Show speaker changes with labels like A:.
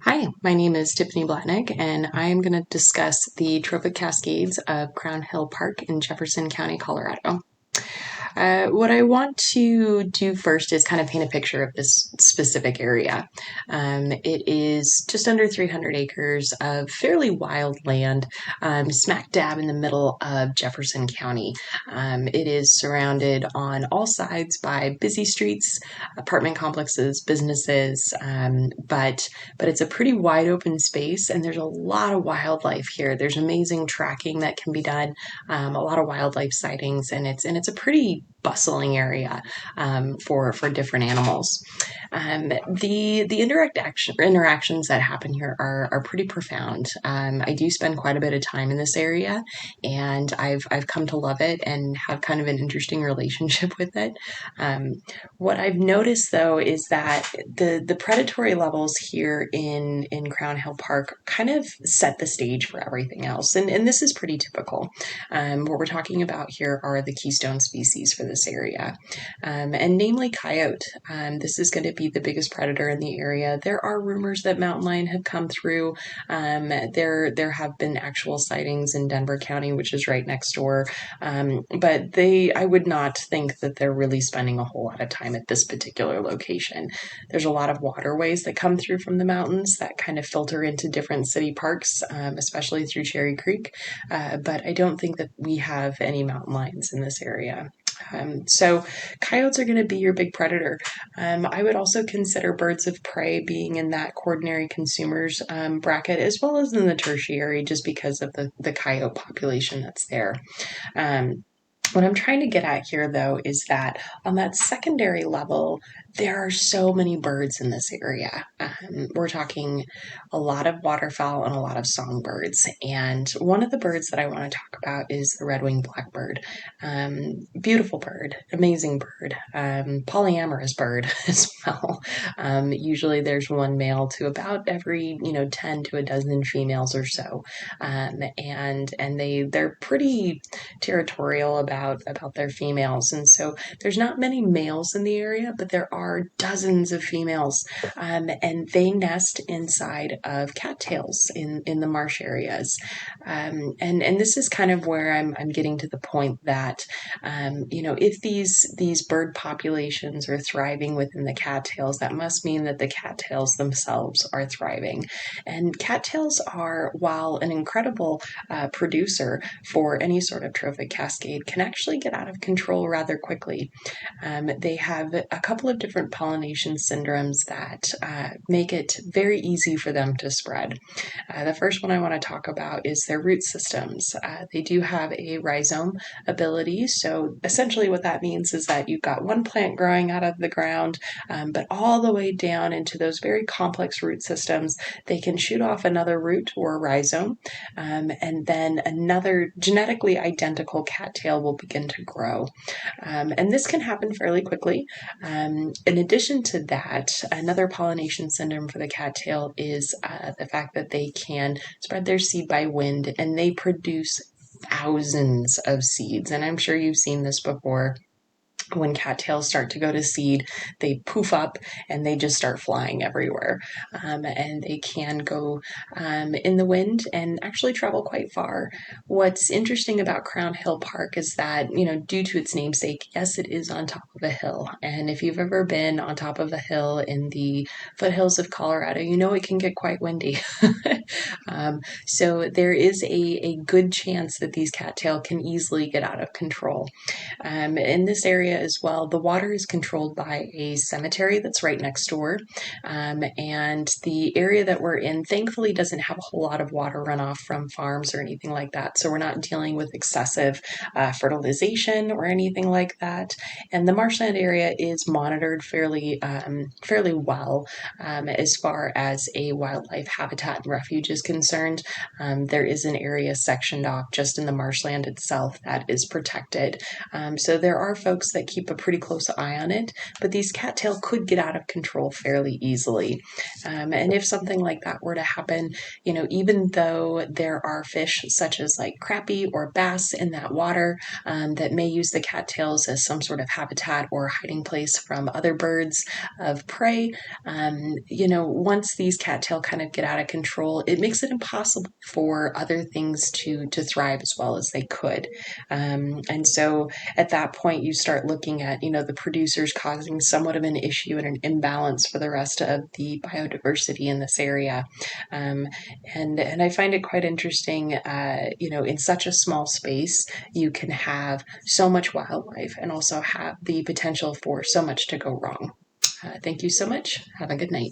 A: Hi, my name is Tiffany Blatnick, and I am going to discuss the Trophic Cascades of Crown Hill Park in Jefferson County, Colorado. What I want to do first is kind of paint a picture of this specific area. It is just under 300 acres of fairly wild land, smack dab in the middle of Jefferson County. It is surrounded on all sides by busy streets, apartment complexes, businesses, but it's a pretty wide open space, and there's a lot of wildlife here. There's amazing tracking that can be done, a lot of wildlife sightings, and it's a pretty bustling area for different animals. The interactions that happen here are pretty profound. I do spend quite a bit of time in this area, and I've come to love it and have kind of an interesting relationship with it. Um, what I've noticed though is that the predatory levels here in Crown Hill Park kind of set the stage for everything else, and this is pretty typical. What we're talking about here are the keystone species for this area, and namely coyote. This is going to be the biggest predator in the area. There are rumors that mountain lion have come through. There have been actual sightings in Denver County, which is right next door, but I would not think that they're really spending a whole lot of time at this particular location. There's a lot of waterways that come through from the mountains that kind of filter into different city parks, especially through Cherry Creek, but I don't think that we have any mountain lions in this area. So coyotes are going to be your big predator. I would also consider birds of prey being in that quaternary consumers bracket, as well as in the tertiary, just because of the coyote population that's there. Um, what I'm trying to get at here, though, is that on that secondary level, there are so many birds in this area. We're talking a lot of waterfowl and a lot of songbirds. And one of the birds that I want to talk about is the red-winged blackbird. Beautiful bird, amazing bird, polyamorous bird as well. Usually there's one male to about every 10 to a dozen females or so, and they're pretty territorial about their females, and so there's not many males in the area, but there are dozens of females, and they nest inside of cattails in the marsh areas, and this is kind of where I'm getting to the point that if these bird populations are thriving within the cattails, that must mean that the cattails themselves are thriving. And cattails are, while an incredible producer for any sort of trophic cascade, can actually get out of control rather quickly. They have a couple of different pollination syndromes that make it very easy for them to spread. The first one I want to talk about is their root systems. They do have a rhizome ability, so essentially what that means is that you've got one plant growing out of the ground, but all the way down into those very complex root systems, they can shoot off another root or a rhizome, and then another genetically identical cattail will begin to grow. And this can happen fairly quickly. In addition to that, another pollination syndrome for the cattail is the fact that they can spread their seed by wind, and they produce thousands of seeds. And I'm sure you've seen this before. When cattails start to go to seed, they poof up and they just start flying everywhere. And they can go in the wind and actually travel quite far. What's interesting about Crown Hill Park is that, due to its namesake, yes, it is on top of a hill. And if you've ever been on top of a hill in the foothills of Colorado, you know it can get quite windy. So there is a good chance that these cattail can easily get out of control. In this area as well, the water is controlled by a cemetery that's right next door. And the area that we're in, thankfully, doesn't have a whole lot of water runoff from farms or anything like that. So we're not dealing with excessive fertilization or anything like that. And the marshland area is monitored fairly well as far as a wildlife habitat and refuge is concerned. There is an area sectioned off just in the marshland itself that is protected. So there are folks that keep a pretty close eye on it, but these cattail could get out of control fairly easily. And if something like that were to happen, even though there are fish such as like crappie or bass in that water that may use the cattails as some sort of habitat or hiding place from other birds of prey, once these cattail kind of get out of control, it makes it impossible for other things to thrive as well as they could. And so at that point, you start looking at, the producers causing somewhat of an issue and an imbalance for the rest of the biodiversity in this area. And I find it quite interesting, in such a small space, you can have so much wildlife and also have the potential for so much to go wrong. Thank you so much. Have a good night.